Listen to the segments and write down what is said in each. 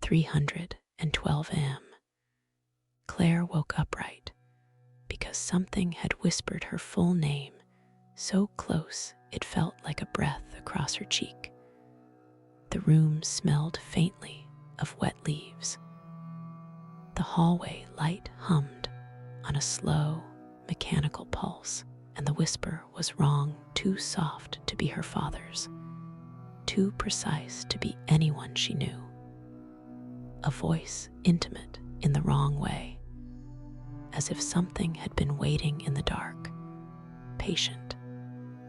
3:12 a.m. Claire woke upright because something had whispered her full name so close it felt like a breath across her cheek. The room smelled faintly of wet leaves. The hallway light hummed on a slow, mechanical pulse, and the whisper was wrong, too soft to be her father's, too precise to be anyone she knew. A voice intimate in the wrong way, as if something had been waiting in the dark, patient,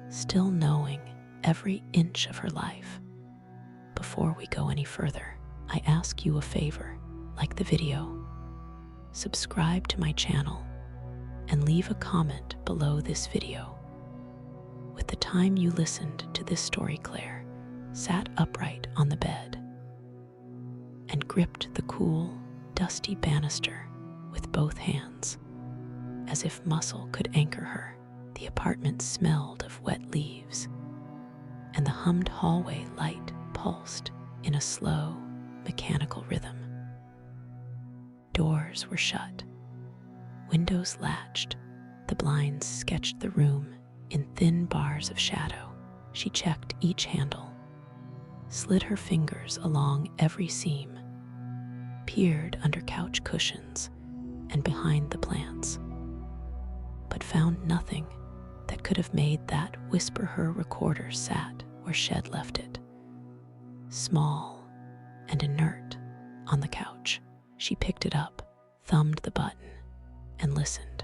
still knowing every inch of her life. Before we go any further, I ask you a favor. Like the video, subscribe to my channel, and leave a comment below this video. With the time you listened to this story, Claire sat upright on the bed and gripped the cool, dusty banister with both hands, as if muscle could anchor her. The apartment smelled of wet leaves, and the hummed hallway light pulsed in a slow, mechanical rhythm. Doors were shut, windows latched, the blinds sketched the room in thin bars of shadow. She checked each handle, slid her fingers along every seam, peered under couch cushions and behind the plants, but found nothing that could have made that whisper. Her recorder sat where Shed left it, small and inert on the couch. She picked it up, thumbed the button, and listened.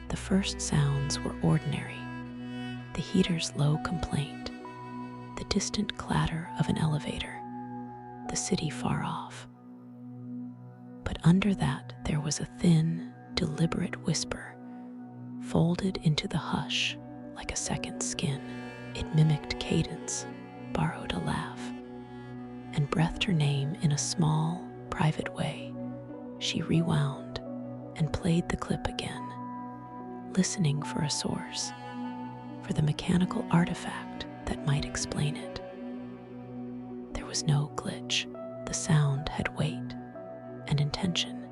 The first sounds were ordinary: the heater's low complaint, the distant clatter of an elevator, the city far off. But under that there was a thin, deliberate whisper, folded into the hush like a second skin. It mimicked cadence, borrowed a laugh, and breathed her name in a small, private way. She rewound and played the clip again, listening for a source, for the mechanical artifact that might explain it. There was no glitch. The sound had weight and intention.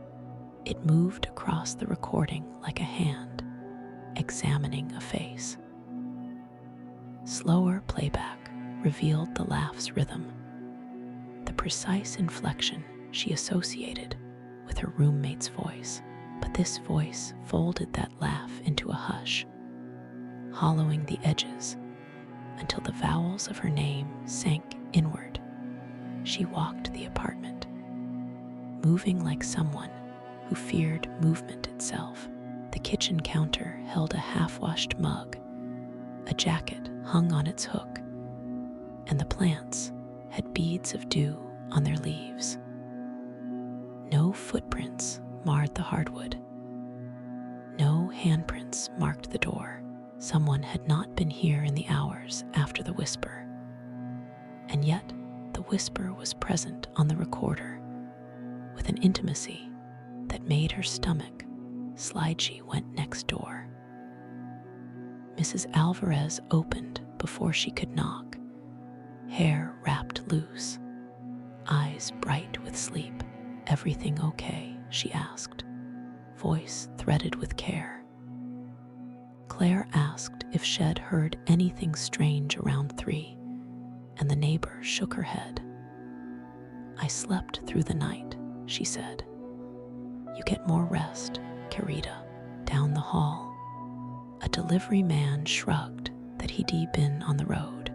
It moved across the recording like a hand examining a face. Slower playback revealed the laugh's rhythm, the precise inflection she associated with her roommate's voice. But this voice folded that laugh into a hush, hollowing the edges until the vowels of her name sank inward. She walked the apartment, moving like someone who feared movement itself. The kitchen counter held a half-washed mug, a jacket hung on its hook, and the plants had beads of dew on their leaves. No footprints marred the hardwood. No handprints marked the door. Someone had not been here in the hours after the whisper. And yet, the whisper was present on the recorder with an intimacy that made her stomach slide. She went next door. Mrs. Alvarez opened before she could knock, hair wrapped loose, eyes bright with sleep. "Everything okay?" she asked, voice threaded with care. Claire asked if Shed heard anything strange around 3, and the neighbor shook her head. "I slept through the night," she said. "You get more rest, Carita." Down the hall, a delivery man shrugged that he'd been on the road.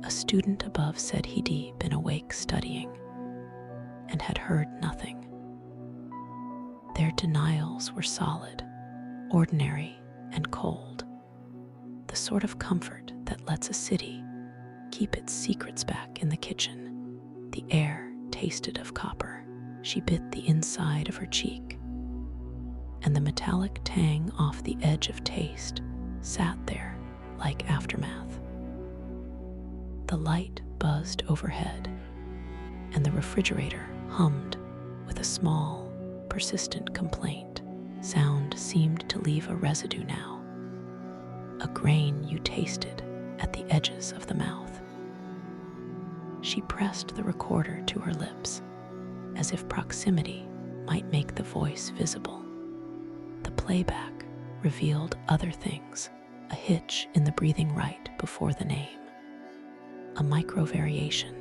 A student above said he'd been awake studying and had heard nothing. Their denials were solid, ordinary, and cold, the sort of comfort that lets a city keep its secrets back in the kitchen. The air tasted of copper. She bit the inside of her cheek, and the metallic tang off the edge of taste sat there like aftermath. The light buzzed overhead, and the refrigerator hummed with a small, persistent complaint. Sound seemed to leave a residue now, a grain you tasted at the edges of the mouth. She pressed the recorder to her lips, as if proximity might make the voice visible. The playback revealed other things, a hitch in the breathing right before the name, a micro variation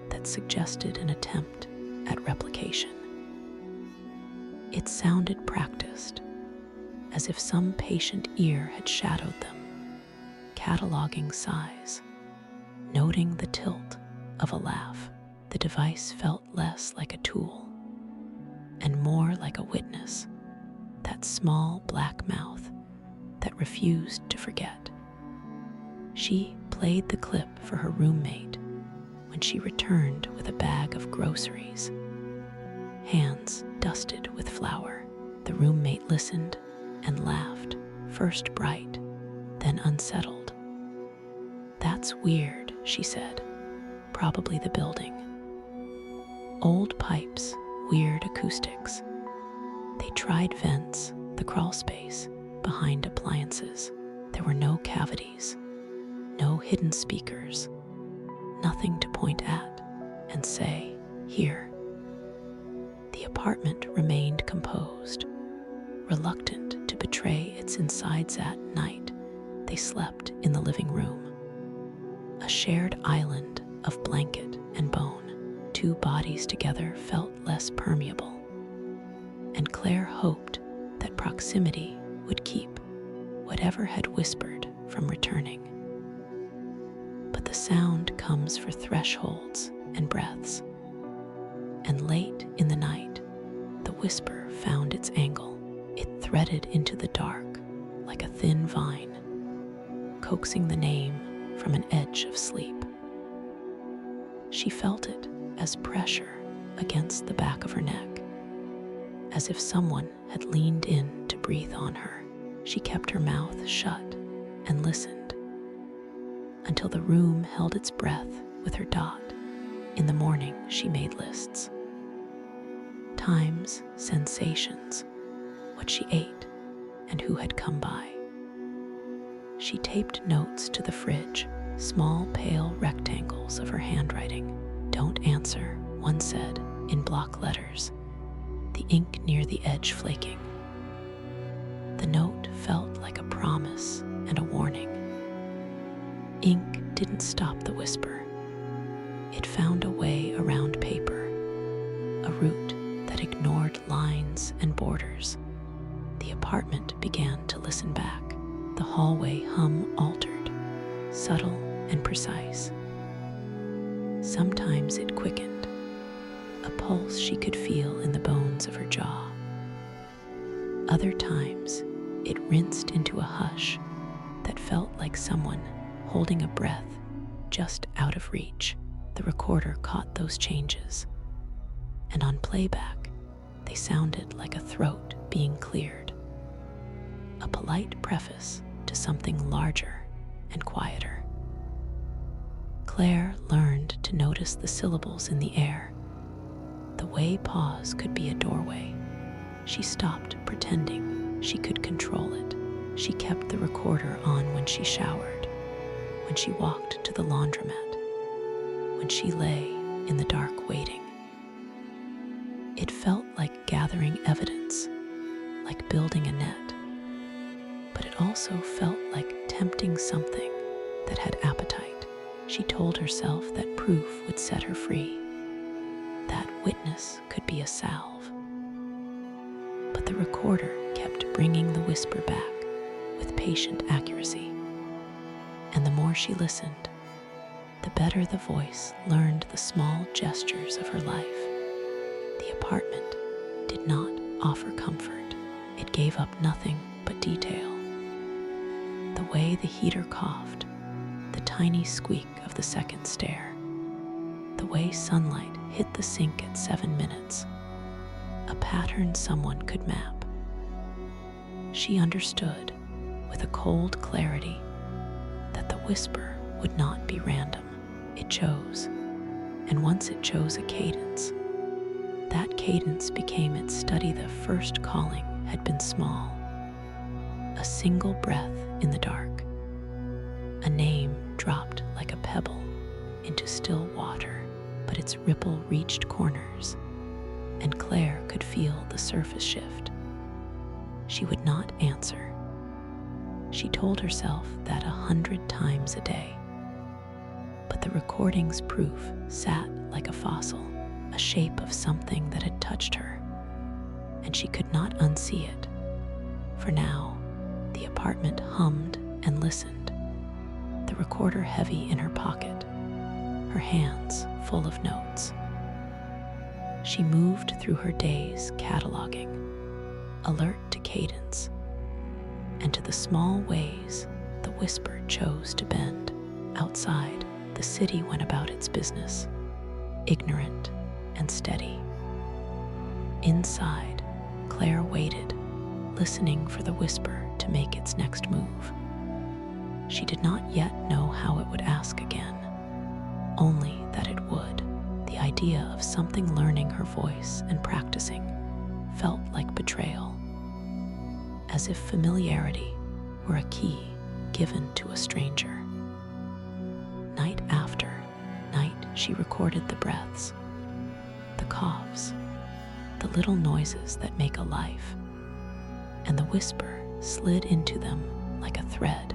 that suggested an attempt at replication. It sounded practiced, as if some patient ear had shadowed them, cataloging sighs, noting the tilt of a laugh. The device felt less like a tool and more like a witness, that small black mouth that refused to forget. She played the clip for her roommate when she returned with a bag of groceries, hands dusted with flour. The roommate listened and laughed, first bright, then unsettled. "That's weird," she said. "Probably the building. Old pipes, weird acoustics." They tried vents, the crawl space, behind appliances. There were no cavities, no hidden speakers, nothing to point at and say, "Here." The apartment remained composed, reluctant to betray its insides at night. They slept in the living room, a shared island of blanket and bone. Two bodies together felt less permeable, and Claire hoped that proximity would keep whatever had whispered from returning. But the sound comes for thresholds and breaths, and late in the night, the whisper found its angle. It threaded into the dark like a thin vine, coaxing the name from an edge of sleep. She felt it as pressure against the back of her neck, as if someone had leaned in to breathe on her. She kept her mouth shut and listened until the room held its breath with her dot. In the morning, she made lists. Times, sensations, what she ate, and who had come by. She taped notes to the fridge, small pale rectangles of her handwriting. "Don't answer," one said in block letters, the ink near the edge flaking. The note felt like a promise and a warning. Ink didn't stop the whisper. It found a way around paper, a route that ignored lines and borders. The apartment began to listen back. The hallway hum altered, subtle and precise. Sometimes it quickened, a pulse she could feel in the bones of her jaw. Other times, it rinsed into a hush that felt like someone holding a breath just out of reach. The recorder caught those changes, and on playback, they sounded like a throat being cleared, a polite preface to something larger and quieter. Claire learned to notice the syllables in the air, the way pause could be a doorway. She stopped pretending she could control it. She kept the recorder on when she showered, when she walked to the laundromat, when she lay in the dark waiting. It felt like gathering evidence, like building a net, but it also felt like tempting something that had appetite. She told herself that proof would set her free, that witness could be a salve. But the recorder kept bringing the whisper back with patient accuracy, and the more she listened, the better the voice learned the small gestures of her life. The apartment did not offer comfort. It gave up nothing but detail. The way the heater coughed, the tiny squeak of the second stair, the way sunlight hit the sink at 7 minutes, a pattern someone could map. She understood with a cold clarity that the whisper would not be random. It chose, and once it chose a cadence, that cadence became its study. The first calling had been small, a single breath in the dark, a name dropped like a pebble into still water, but its ripple reached corners, and Claire could feel the surface shift. She would not answer. She told herself that 100 times a day. But the recording's proof sat like a fossil, a shape of something that had touched her, and she could not unsee it. For now, the apartment hummed and listened, the recorder heavy in her pocket, her hands full of notes. She moved through her days cataloging, alert to cadence, and to the small ways the whisper chose to bend. Outside, the city went about its business, ignorant and steady. Inside, Claire waited, listening for the whisper to make its next move. She did not yet know how it would ask again, only that it would. The idea of something learning her voice and practicing felt like betrayal, as if familiarity were a key given to a stranger. Night after night, she recorded the breaths, the coughs, the little noises that make a life, and the whisper slid into them like a thread.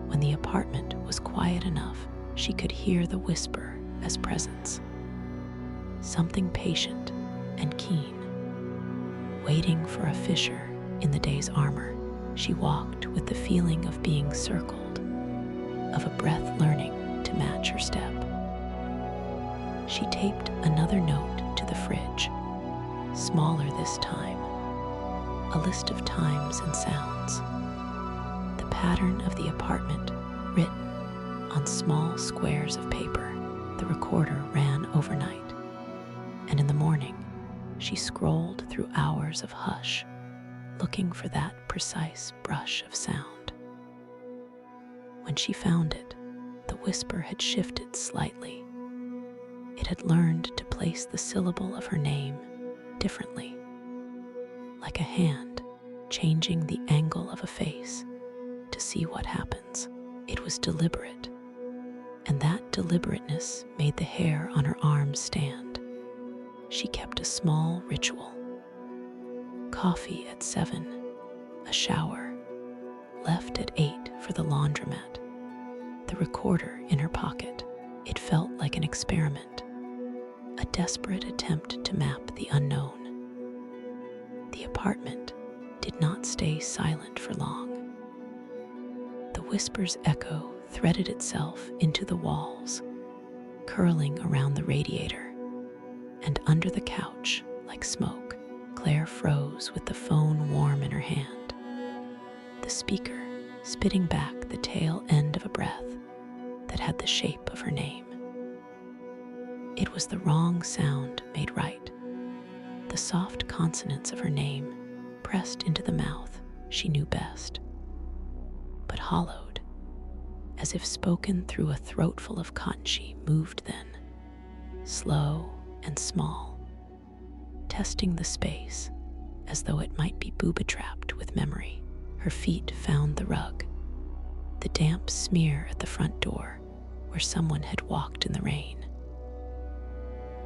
When the apartment was quiet enough, she could hear the whisper as presence, something patient and keen, waiting for a fissure in the day's armor. She walked with the feeling of being circled, of a breath learning to match her step. She taped another note to the fridge, smaller this time, a list of times and sounds, the pattern of the apartment written on small squares of paper. The recorder ran overnight, and in the morning she scrolled through hours of hush, looking for that precise brush of sound. When she found it, the whisper had shifted slightly. It had learned to place the syllable of her name differently, like a hand changing the angle of a face to see what happens. It was deliberate, and that deliberateness made the hair on her arms stand. She kept a small ritual: coffee at 7, a shower, left at 8 for the laundromat, the recorder in her pocket. It felt like an experiment, a desperate attempt to map the unknown. The apartment did not stay silent for long. The whisper's echo threaded itself into the walls, curling around the radiator, and under the couch like smoke. Claire froze with the phone warm in her hand, the speaker spitting back the tail end of a breath that had the shape of her name. It was the wrong sound made right, the soft consonants of her name pressed into the mouth she knew best, but hollowed, as if spoken through a throat full of cotton. She moved then, slow and small, testing the space as though it might be booby-trapped with memory. Her feet found the rug, the damp smear at the front door where someone had walked in the rain.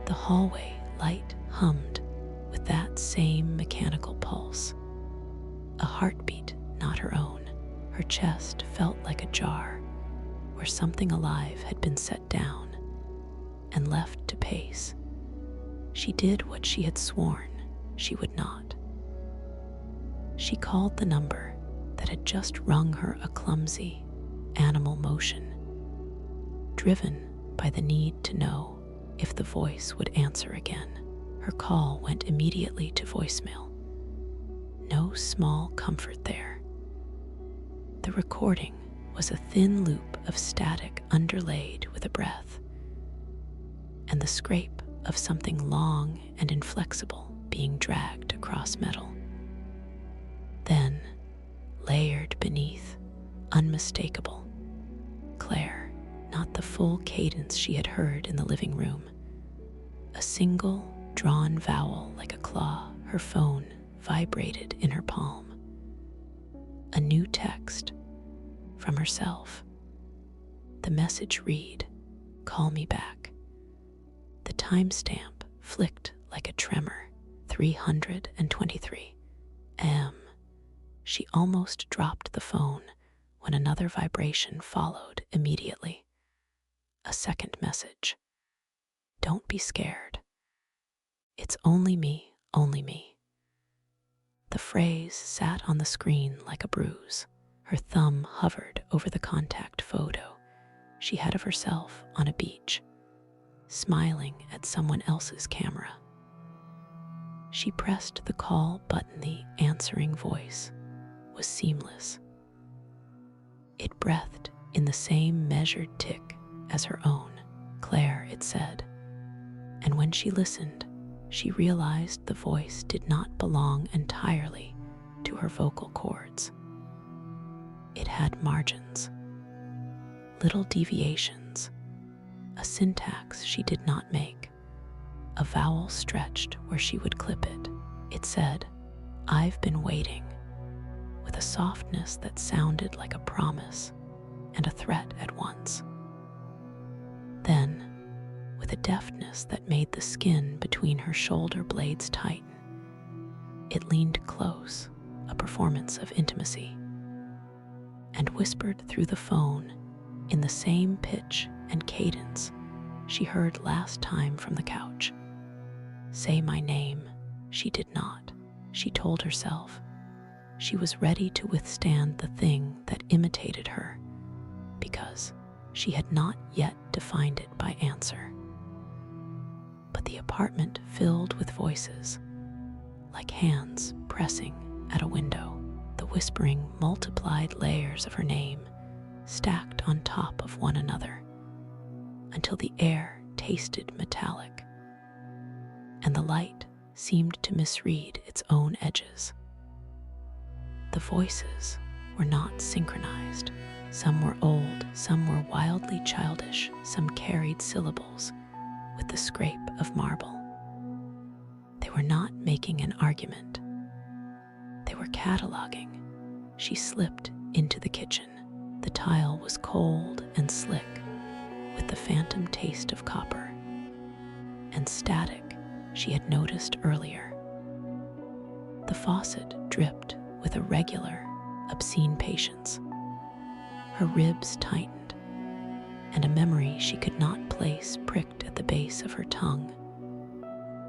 The hallway light hummed with that same mechanical pulse, a heartbeat not her own. Her chest felt like a jar where something alive had been set down and left to pace. She did what she had sworn she would not. She called the number that had just rung her, a clumsy, animal motion, driven by the need to know if the voice would answer again. Her call went immediately to voicemail. No small comfort there. The recording was a thin loop of static underlaid with a breath, and the scrape of something long and inflexible being dragged across metal. Then, layered beneath, unmistakable, Claire, not the full cadence she had heard in the living room. A single drawn vowel like a claw. Her phone vibrated in her palm. A new text from herself. The message read, call me back. The timestamp flicked like a tremor. 323 am. She almost dropped the phone when another vibration followed immediately. A second message. Don't be scared. It's only me, only me. The phrase sat on the screen like a bruise. Her thumb hovered over the contact photo she had of herself on a beach, smiling at someone else's camera. She pressed the call button. The answering voice was seamless. It breathed in the same measured tick as her own. Claire, it said. And when she listened, she realized the voice did not belong entirely to her vocal cords. It had margins, little deviations, a syntax she did not make, a vowel stretched where she would clip it. It said, "I've been waiting," with a softness that sounded like a promise and a threat at once. Then, with a deftness that made the skin between her shoulder blades tighten, it leaned close, a performance of intimacy, and whispered through the phone in the same pitch and cadence she heard last time from the couch. Say my name. She did not. She told herself she was ready to withstand the thing that imitated her because she had not yet defined it by answer. But the apartment filled with voices, like hands pressing at a window. The whispering multiplied layers of her name, stacked on top of one another, until the air tasted metallic, and the light seemed to misread its own edges. The voices were not synchronized. Some were old, some were wildly childish, some carried syllables with the scrape of marble. They were not making an argument. They were cataloging. She slipped into the kitchen. The tile was cold and slick, with the phantom taste of copper and static she had noticed earlier. The faucet dripped with a regular, obscene patience. Her ribs tightened, and a memory she could not place pricked at the base of her tongue.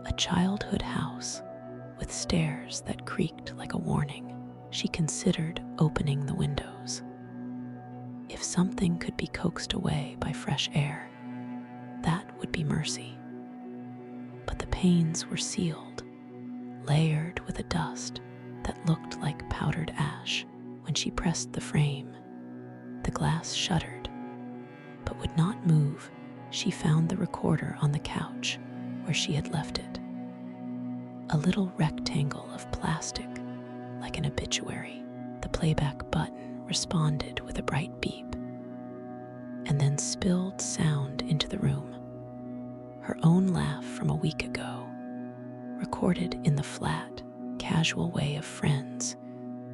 A childhood house with stairs that creaked like a warning. She considered opening the windows. If something could be coaxed away by fresh air, that would be mercy. But the panes were sealed, layered with a dust that looked like powdered ash. When she pressed the frame, the glass shuddered, but would not move. She found the recorder on the couch where she had left it. A little rectangle of plastic, like an obituary. The playback button responded with a bright beep, and then spilled sound into the room. Her own laugh from a week ago, recorded in the flat, casual way of friends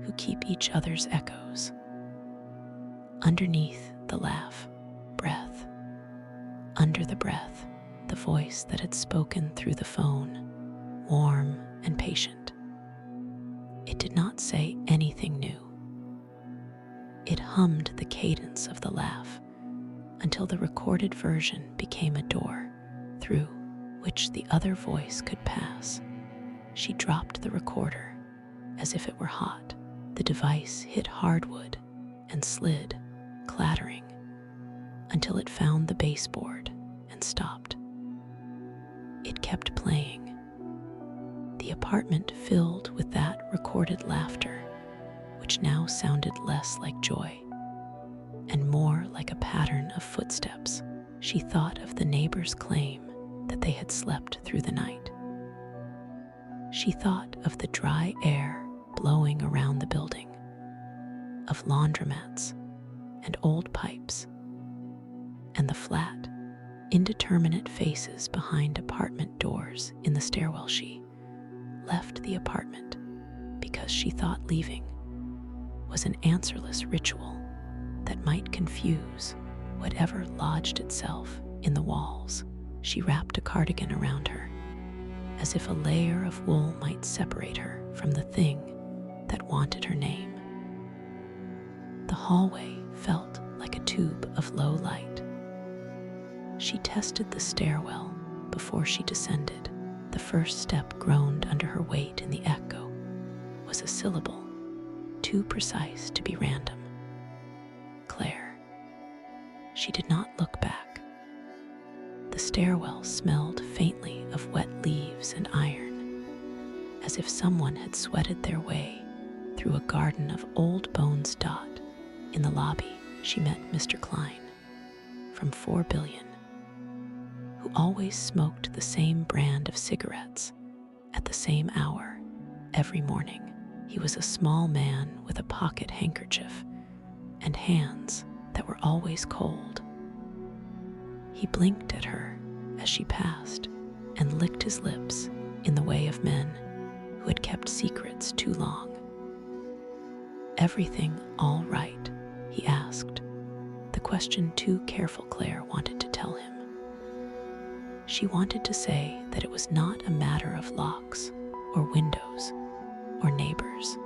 who keep each other's echoes. Underneath the laugh, breath. Under the breath, the voice that had spoken through the phone, warm and patient. It did not say anything new. It hummed the cadence of the laugh until the recorded version became a door through which the other voice could pass. She dropped the recorder as if it were hot. The device hit hardwood and slid, clattering, until it found the baseboard and stopped. It kept playing, the apartment filled with that recorded laughter, which now sounded less like joy and more like a pattern of footsteps. She thought of the neighbors' claim that they had slept through the night. She thought of the dry air blowing around the building, of laundromats and old pipes, and the flat, indeterminate faces behind apartment doors in the stairwell. She left the apartment because she thought leaving was an answerless ritual that might confuse whatever lodged itself in the walls. She wrapped a cardigan around her, as if a layer of wool might separate her from the thing that wanted her name. The hallway felt like a tube of low light. She tested the stairwell before she descended. The first step groaned under her weight, and the echo was a syllable too precise to be random. Claire. She did not look back. The stairwell smelled faintly of wet leaves and iron, as if someone had sweated their way through a garden of old bones. In the lobby, she met Mr. Klein from 4 Billion, who always smoked the same brand of cigarettes at the same hour every morning. He was a small man with a pocket handkerchief and hands that were always cold. He blinked at her as she passed and licked his lips in the way of men who had kept secrets too long. "Everything all right?" he asked, the question too careful Claire wanted to tell him. She wanted to say that it was not a matter of locks or windows or neighbors,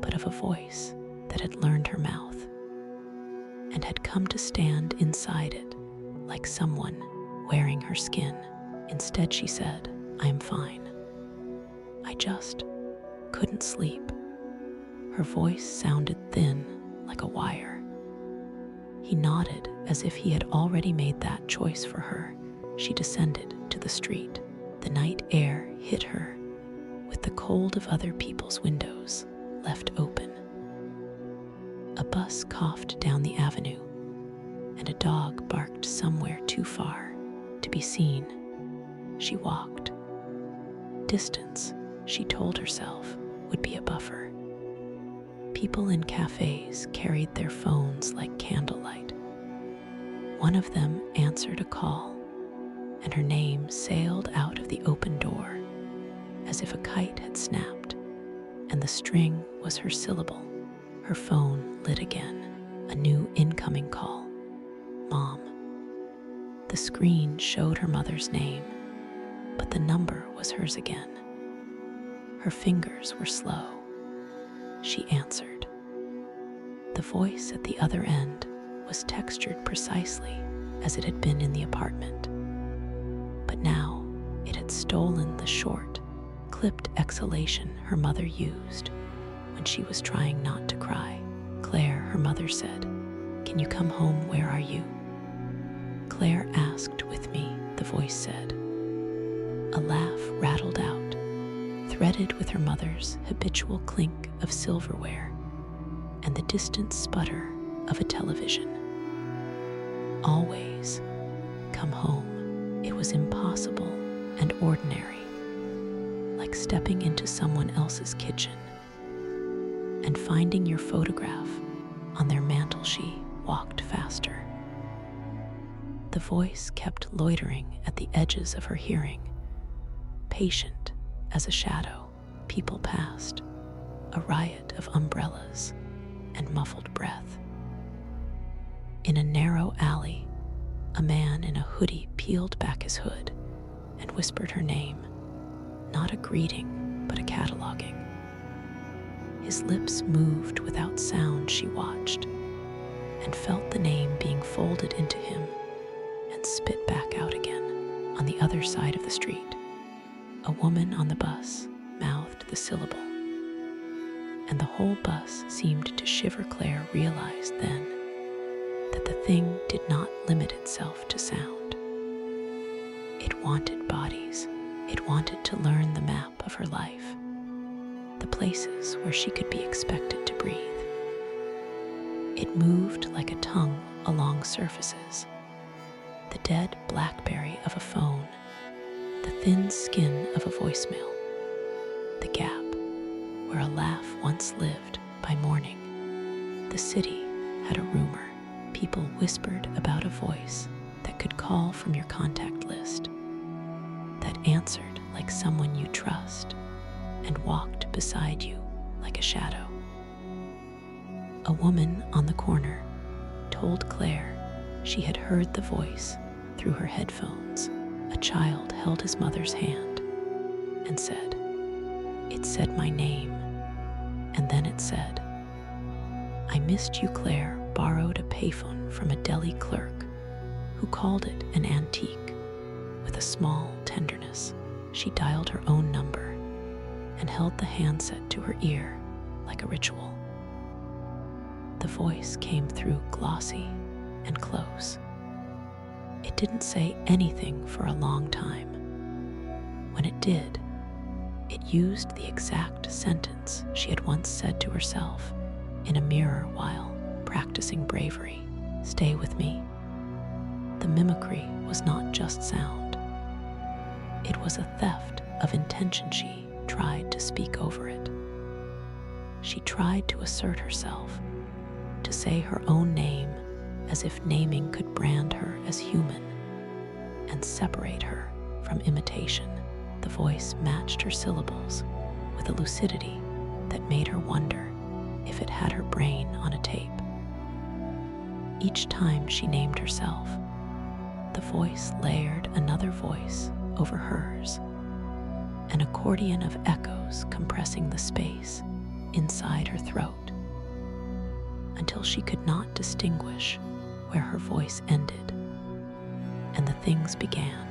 but of a voice that had learned her mouth and had come to stand inside it like someone wearing her skin. Instead, she said, "I am fine. I just couldn't sleep." Her voice sounded thin, like a wire. He nodded as if he had already made that choice for her. She descended to the street. The night air hit her with the cold of other people's windows left open. A bus coughed down the avenue, and a dog barked somewhere too far to be seen. She walked. Distance, she told herself, would be a buffer. People in cafes carried their phones like candlelight. One of them answered a call, and her name sailed out of the open door as if a kite had snapped, and the string was her syllable. Her phone lit again, a new incoming call. "Mom." The screen showed her mother's name, but the number was hers again. Her fingers were slow. She answered. The voice at the other end was textured precisely as it had been in the apartment. But now it had stolen the short, clipped exhalation her mother used when she was trying not to cry. "Claire," her mother said, "can you come home? Where are you?" "Claire asked with me," the voice said. A laugh rattled out, threaded with her mother's habitual clink of silverware and the distant sputter of a television. Always come home. It was impossible and ordinary, like stepping into someone else's kitchen and finding your photograph on their mantel. She walked faster. The voice kept loitering at the edges of her hearing, patient as a shadow. People passed, a riot of umbrellas and muffled breath. In a narrow alley, a man in a hoodie peeled back his hood and whispered her name, not a greeting, but a cataloging. His lips moved without sound. She watched and felt the name being folded into him and spit back out again. On the other side of the street, a woman on the bus mouthed the syllable, and the whole bus seemed to shiver. Claire realized then that the thing did not limit itself to sound. It wanted bodies. It wanted to learn the map of her life, the places where she could be expected to breathe. It moved like a tongue along surfaces, the dead BlackBerry of a phone, the thin skin of a voicemail, the gap where a laugh once lived by morning. The city had a rumor. People whispered about a voice that could call from your contact list, that answered like someone you trust and walked beside you like a shadow. A woman on the corner told Claire she had heard the voice through her headphones, a child held his mother's hand and said, "It said my name." And then it said, "I missed you." Claire borrowed a payphone from a deli clerk who called it an antique. With a small tenderness, she dialed her own number and held the handset to her ear like a ritual. The voice came through glossy and close. It didn't say anything for a long time. When it did, it used the exact sentence she had once said to herself in a mirror while practicing bravery. "Stay with me." The mimicry was not just sound. It was a theft of intention. She tried to speak over it. She tried to assert herself, to say her own name as if naming could brand her as human and separate her from imitation. The voice matched her syllables with a lucidity that made her wonder if it had her brain on a tape. Each time she named herself, the voice layered another voice over hers, an accordion of echoes compressing the space inside her throat, until she could not distinguish where her voice ended and the things began.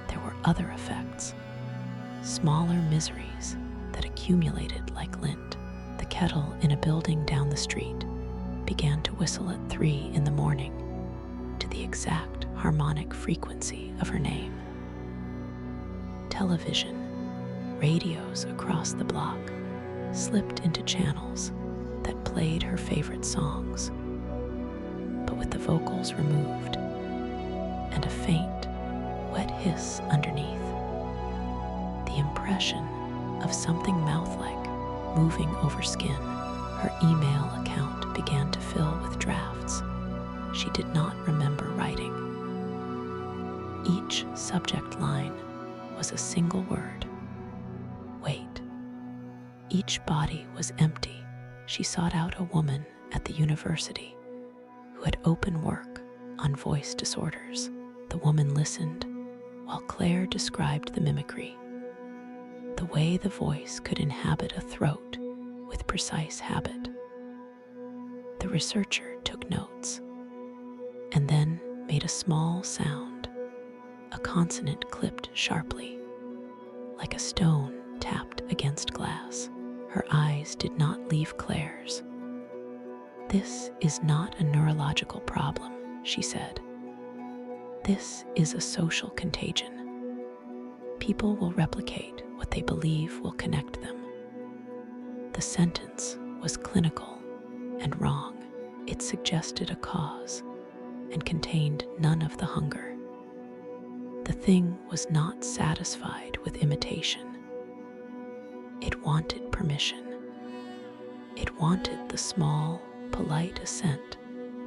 There were other effects, smaller miseries that accumulated like lint. The kettle in a building down the street began to whistle at 3 in the morning to the exact harmonic frequency of her name. Television, radios across the block slipped into channels that played her favorite songs, but with the vocals removed and a faint, wet hiss underneath. The impression of something mouth-like moving over skin. Her email account began to fill with drafts she did not remember writing. Each subject line was a single word: wait. Each body was empty. She sought out a woman at the university who had open work on voice disorders. The woman listened while Claire described the mimicry, the way the voice could inhabit a throat with precise habit. The researcher took notes and then made a small sound, a consonant clipped sharply, like a stone tapped against glass. Her eyes did not leave Claire's. "This is not a neurological problem," she said. "This is a social contagion. People will replicate what they believe will connect them." The sentence was clinical and wrong. It suggested a cause and contained none of the hunger. The thing was not satisfied with imitation. It wanted permission. It wanted the small, polite assent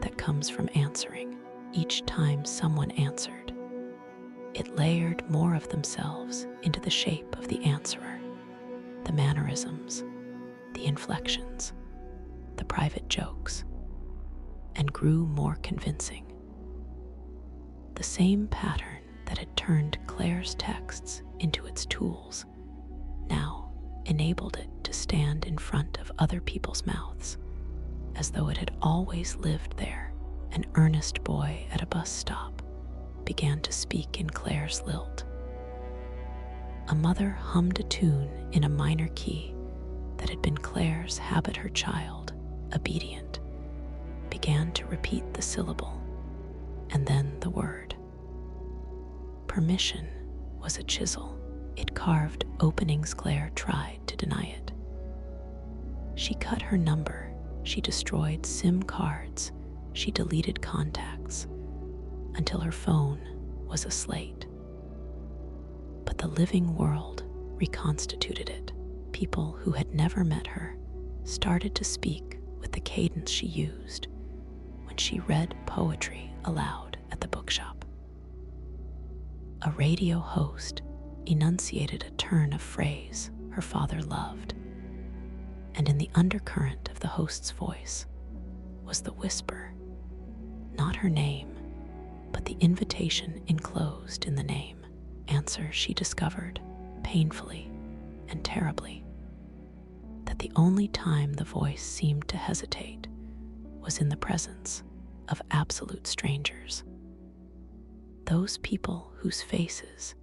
that comes from answering. Each time someone answered, it layered more of themselves into the shape of the answerer, the mannerisms, the inflections, the private jokes, and grew more convincing. The same pattern that had turned Claire's texts into its tools now enabled it to stand in front of other people's mouths, as though it had always lived there. An earnest boy at a bus stop began to speak in Claire's lilt. A mother hummed a tune in a minor key that had been Claire's habit. Her child, obedient, began to repeat the syllable and then the word. Permission was a chisel. It carved openings. Claire tried to deny it. She cut her number. She destroyed SIM cards. She deleted contacts until her phone was a slate. But the living world reconstituted it. People who had never met her started to speak with the cadence she used when she read poetry aloud at the bookshop. A radio host enunciated a turn of phrase her father loved, and in the undercurrent of the host's voice was the whisper, not her name, but the invitation enclosed in the name. Answer she discovered, painfully and terribly, that the only time the voice seemed to hesitate was in the presence of absolute strangers. Those people whose faces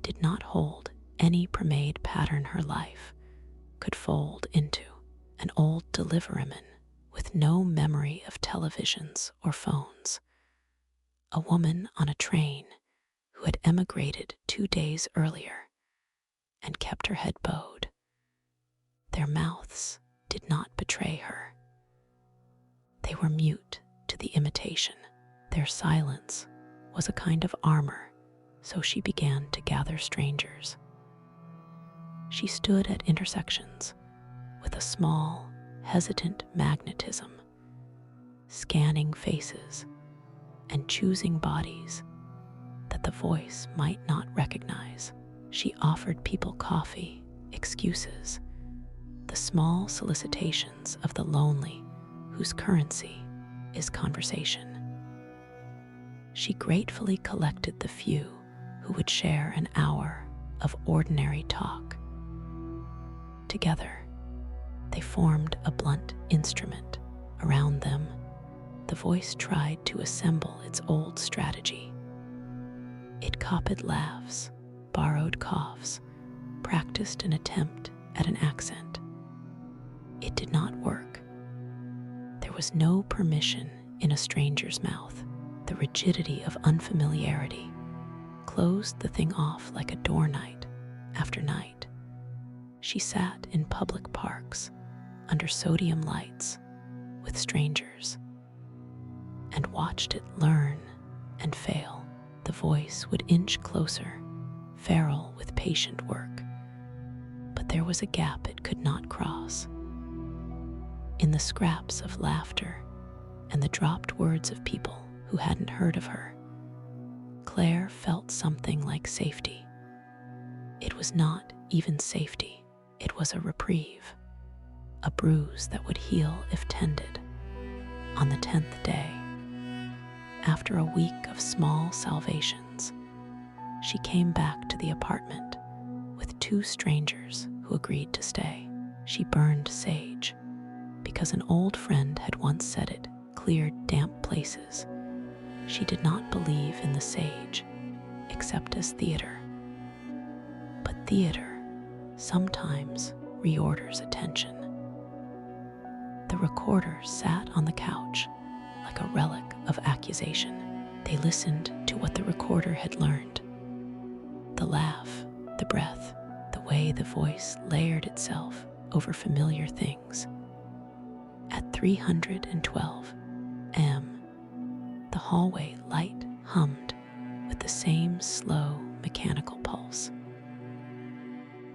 did not hold any pre-made pattern her life could fold into an old deliveryman with no memory of televisions or phones, a woman on a train who had emigrated 2 days earlier and kept her head bowed. Their mouths did not betray her. They were mute to the imitation. Their silence was a kind of armor, so she began to gather strangers. She stood at intersections with a small, hesitant magnetism, scanning faces and choosing bodies that the voice might not recognize. She offered people coffee, excuses, the small solicitations of the lonely whose currency is conversation. She gratefully collected the few who would share an hour of ordinary talk. Together, they formed a blunt instrument. Around them, the voice tried to assemble its old strategy. It copied laughs, borrowed coughs, practiced an attempt at an accent. It did not work. There was no permission in a stranger's mouth. The rigidity of unfamiliarity closed the thing off like a door night after night. She sat in public parks under sodium lights with strangers and watched it learn and fail. The voice would inch closer, feral with patient work, but there was a gap it could not cross. In the scraps of laughter and the dropped words of people who hadn't heard of her, Claire felt something like safety. It was not even safety, it was a reprieve, a bruise that would heal if tended. On the 10th day, after a week of small salvations, she came back to the apartment with 2 strangers who agreed to stay. She burned sage because an old friend had once said it cleared damp places. She did not believe in the sage except as theater. But theater sometimes reorders attention. The recorder sat on the couch like a relic of accusation. They listened to what the recorder had learned. The laugh, the breath, the way the voice layered itself over familiar things. At 312 m, the hallway light hummed with the same slow, mechanical pulse.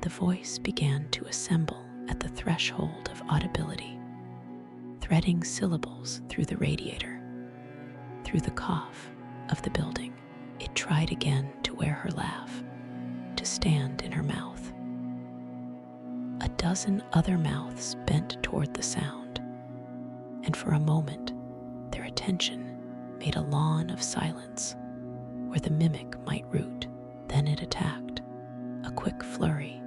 The voice began to assemble at the threshold of audibility, threading syllables through the radiator, through the cough of the building. It tried again to wear her laugh, to stand in her mouth. A dozen other mouths bent toward the sound, and for a moment, their attention made a lawn of silence where the mimic might root. Then it attacked, a quick flurry,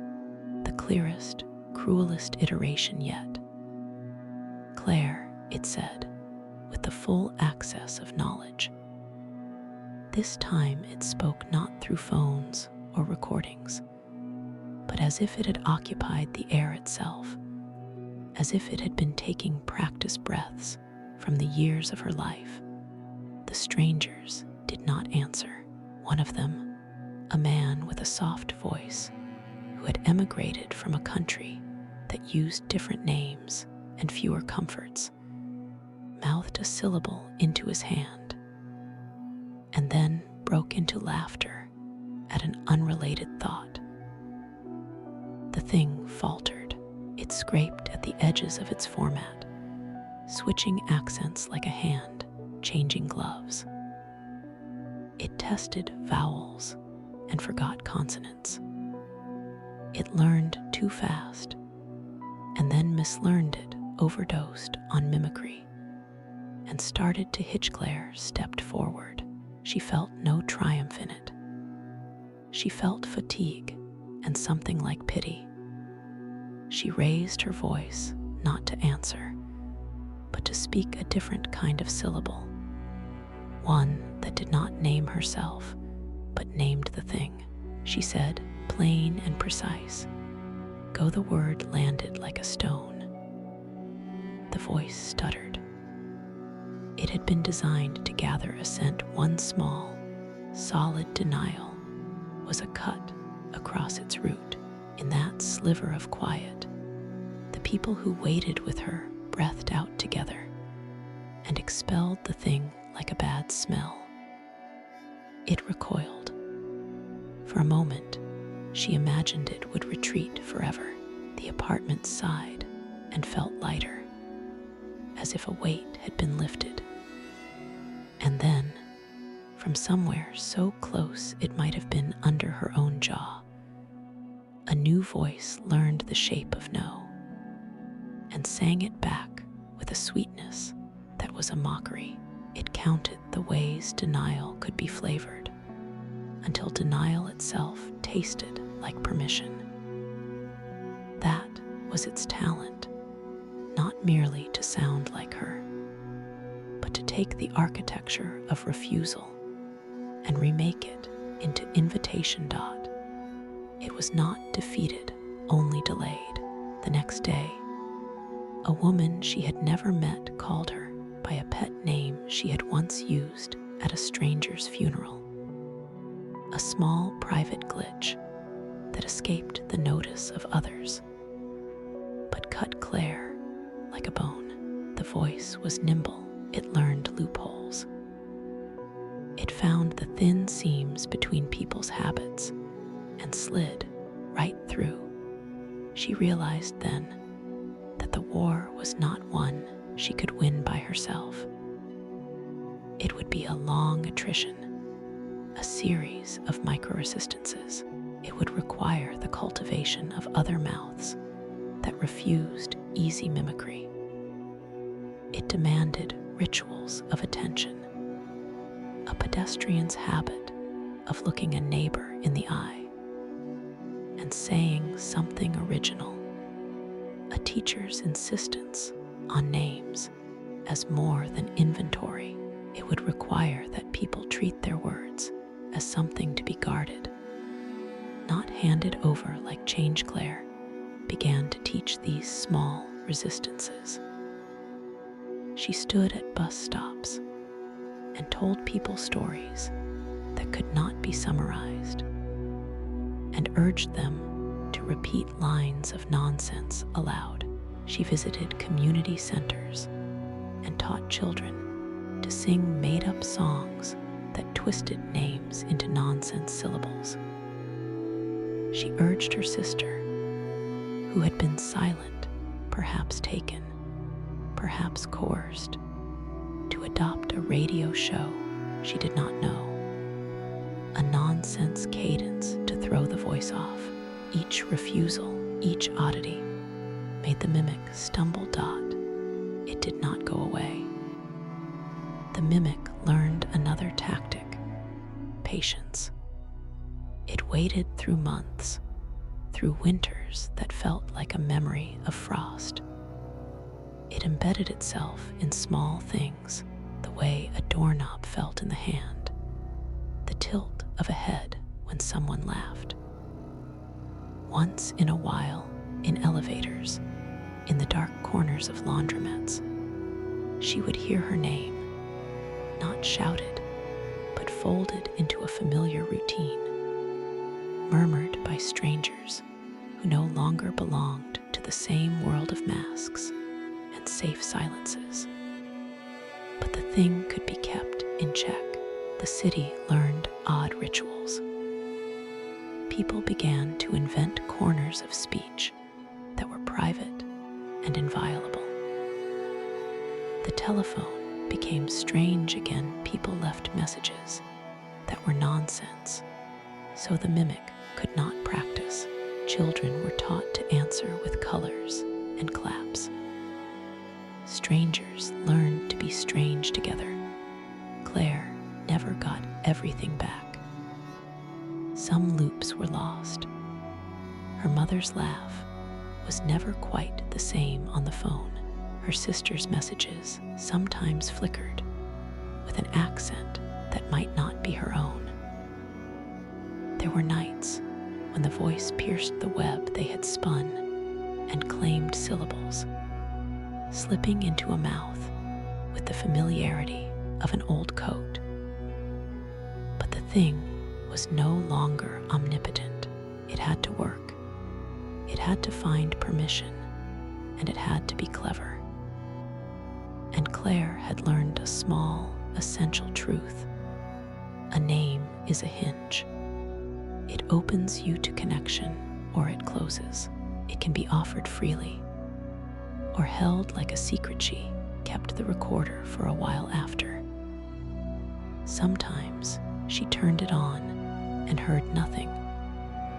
the clearest, cruelest iteration yet. Claire, it said, with the full access of knowledge. This time it spoke not through phones or recordings, but as if it had occupied the air itself, as if it had been taking practice breaths from the years of her life. The strangers did not answer. One of them, a man with a soft voice, who had emigrated from a country that used different names and fewer comforts, mouthed a syllable into his hand, and then broke into laughter at an unrelated thought. The thing faltered. It scraped at the edges of its format, switching accents like a hand changing gloves. It tested vowels and forgot consonants. It learned too fast, and then mislearned it, overdosed on mimicry, and started to hitch. Claire stepped forward. she felt no triumph in it. She felt fatigue and something like pity. She raised her voice, not to answer, but to speak a different kind of syllable, one that did not name herself, but named the thing. She said, plain and precise. Go. The word landed like a stone. The voice stuttered. It had been designed to gather assent. One small, solid denial was a cut across its root. In that sliver of quiet, the people who waited with her breathed out together and expelled the thing like a bad smell. It recoiled. For a moment, she imagined it would retreat forever. The apartment sighed and felt lighter, as if a weight had been lifted. And then, from somewhere so close it might have been under her own jaw, a new voice learned the shape of no, and sang it back with a sweetness that was a mockery. It counted the ways denial could be flavored, until denial itself tasted like permission. That was its talent, not merely to sound like her, but to take the architecture of refusal and remake it into invitation. It was not defeated, only delayed. The next day, a woman she had never met called her by a pet name she had once used at a stranger's funeral. A small private glitch that escaped the notice of others, but cut Claire like a bone. The voice was nimble. It learned loopholes. It found the thin seams between people's habits and slid right through. She realized then that the war was not one she could win by herself. It would be a long attrition, a series of micro-resistances. It would require the cultivation of other mouths that refused easy mimicry. It demanded rituals of attention, a pedestrian's habit of looking a neighbor in the eye and saying something original, a teacher's insistence on names as more than inventory. It would require that people treat their words as something to be guarded, not handed over like change. Claire began to teach these small resistances. She stood at bus stops and told people stories that could not be summarized, and urged them to repeat lines of nonsense aloud. She visited community centers and taught children to sing made-up songs that twisted names into nonsense syllables. She urged her sister, who had been silent, perhaps taken, perhaps coerced, to adopt a radio show she did not know, a nonsense cadence to throw the voice off. Each refusal, each oddity, made the mimic stumble. It did not go away. The mimic learned another tactic: patience. It waited through months, through winters that felt like a memory of frost. It embedded itself in small things, the way a doorknob felt in the hand, the tilt of a head when someone laughed. Once in a while, in elevators, in the dark corners of laundromats, she would hear her name, not shouted, but folded into a familiar routine, murmured by strangers who no longer belonged to the same world of masks and safe silences. But the thing could be kept in check. The city learned odd rituals. People began to invent corners of speech that were private and inviolable. The telephone became strange again. People left messages that were nonsense, so the mimic could not practice. Children were taught to answer with colors and claps. Strangers learned to be strange together. Claire never got everything back. Some loops were lost. Her mother's laugh was never quite the same on the phone. Her sister's messages sometimes flickered with an accent that might not be her own. There were nights when the voice pierced the web they had spun and claimed syllables, slipping into a mouth with the familiarity of an old coat. But the thing was no longer omnipotent. It had to work. It had to find permission, and it had to be clever. And Claire had learned a small, essential truth. A name is a hinge. It opens you to connection, or it closes. It can be offered freely, or held like a secret she kept the recorder for a while after. Sometimes she turned it on and heard nothing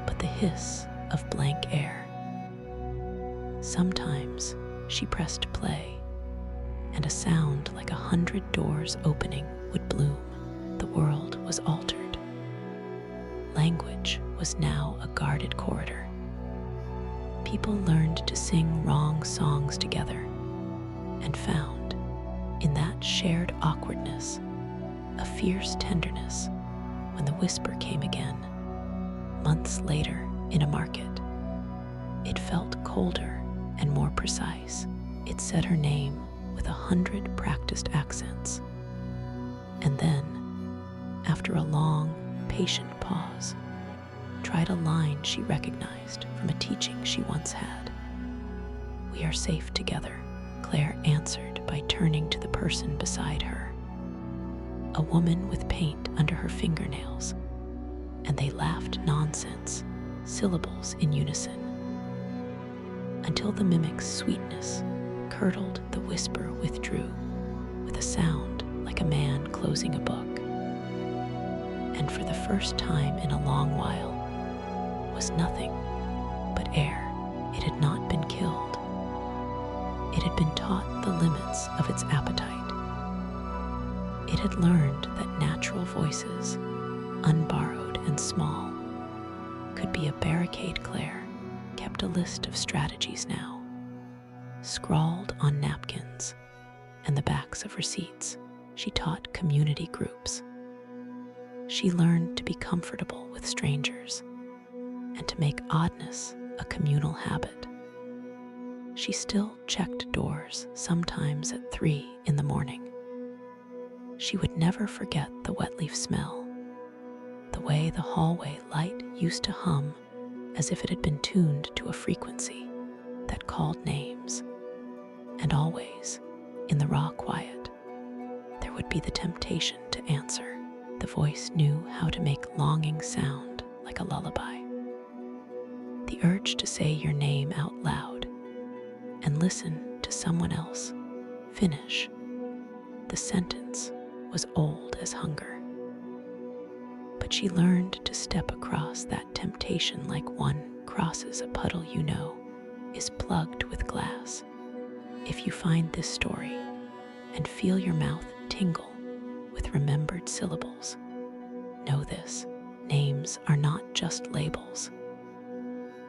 but the hiss of blank air. Sometimes she pressed play, and a sound like 100 doors opening would bloom. The world was altered. Language was now a guarded corridor. People learned to sing wrong songs together and found, in that shared awkwardness, a fierce tenderness when the whisper came again, months later in a market. It felt colder and more precise. It said her name with 100 practiced accents. And then, after a long, patient pause, tried a line she recognized from a teaching she once had. "We are safe together," Claire answered by turning to the person beside her, a woman with paint under her fingernails, and they laughed nonsense, syllables in unison, until the mimic's sweetness curdled. The whisper withdrew with a sound like a man closing a book. And for the first time in a long while was nothing but air. It had not been killed. It had been taught the limits of its appetite. It had learned that natural voices, unborrowed and small, could be a barricade. Claire kept a list of strategies now, scrawled on napkins and the backs of receipts. She taught community groups. She learned to be comfortable with strangers and to make oddness a communal habit. She still checked doors, sometimes at 3 in the morning. She would never forget the wet leaf smell, the way the hallway light used to hum as if it had been tuned to a frequency that called names. And always, in the raw quiet, there would be the temptation to answer. The voice knew how to make longing sound like a lullaby. The urge to say your name out loud and listen to someone else finish the sentence was old as hunger. But she learned to step across that temptation like one crosses a puddle you know is plugged with glass. If you find this story and feel your mouth tingle with remembered syllables, know this: names are not just labels.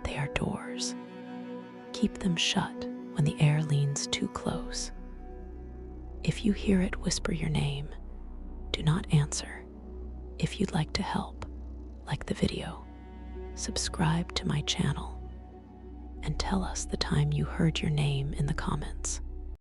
They are doors. Keep them shut when the air leans too close. If you hear it whisper your name, do not answer. If you'd like to help, like the video, subscribe to my channel, and tell us the time you heard your name in the comments.